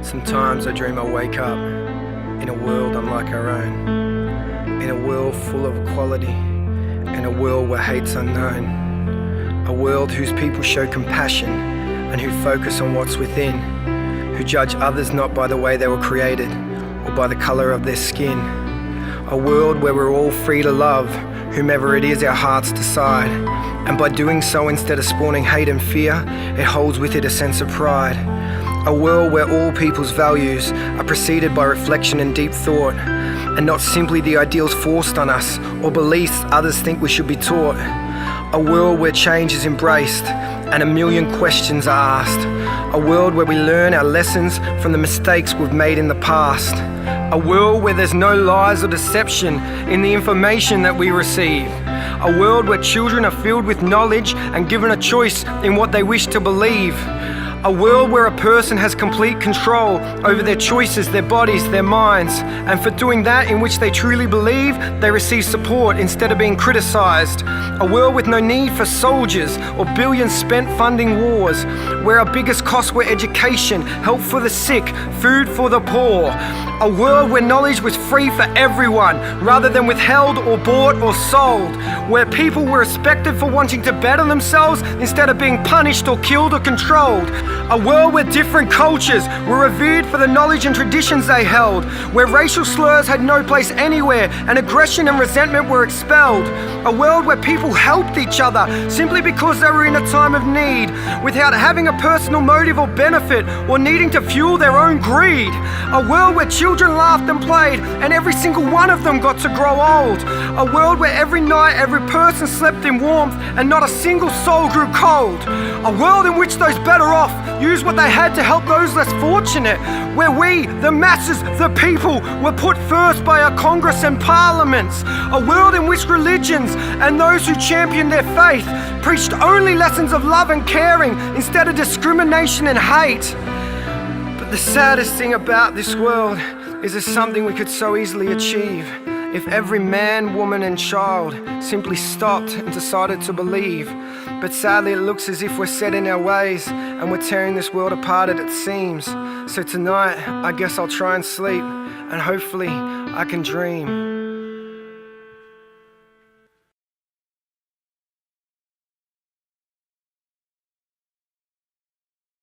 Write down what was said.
Sometimes I dream I wake up in a world unlike our own, in a world full of equality, in a world where hate's unknown, a world whose people show compassion and who focus on what's within, who judge others not by the way they were created or by the colour of their skin, a world where we're all free to love whomever it is our hearts decide, and by doing so, instead of spawning hate and fear, it holds with it a sense of pride. A world where all people's values are preceded by reflection and deep thought, and not simply the ideals forced on us or beliefs others think we should be taught. A world where change is embraced and a million questions are asked. A world where we learn our lessons from the mistakes we've made in the past. A world where there's no lies or deception in the information that we receive. A world where children are filled with knowledge and given a choice in what they wish to believe. A world where a person has complete control over their choices, their bodies, their minds, and for doing that in which they truly believe, they receive support instead of being criticized. A world with no need for soldiers or billions spent funding wars, where our biggest costs were education, help for the sick, food for the poor. A world where knowledge was free for everyone, rather than withheld or bought or sold, where people were respected for wanting to better themselves instead of being punished or killed or controlled. A world where different cultures were revered for the knowledge and traditions they held, where racial slurs had no place anywhere and aggression and resentment were expelled. A world where people helped each other simply because they were in a time of need, without having a personal motive or benefit or needing to fuel their own greed. A world where children laughed and played and every single one of them got to grow old. A world where every night every person slept in warmth and not a single soul grew cold. A world in which those better off use what they had to help those less fortunate, where we, the masses, the people, were put first by our Congress and parliaments. A world in which religions and those who championed their faith preached only lessons of love and caring instead of discrimination and hate. But the saddest thing about this world is there's something we could so easily achieve if every man, woman and child simply stopped and decided to believe. But sadly it looks as if we're set in our ways and we're tearing this world apart as it seems. So tonight I guess I'll try and sleep and hopefully I can dream.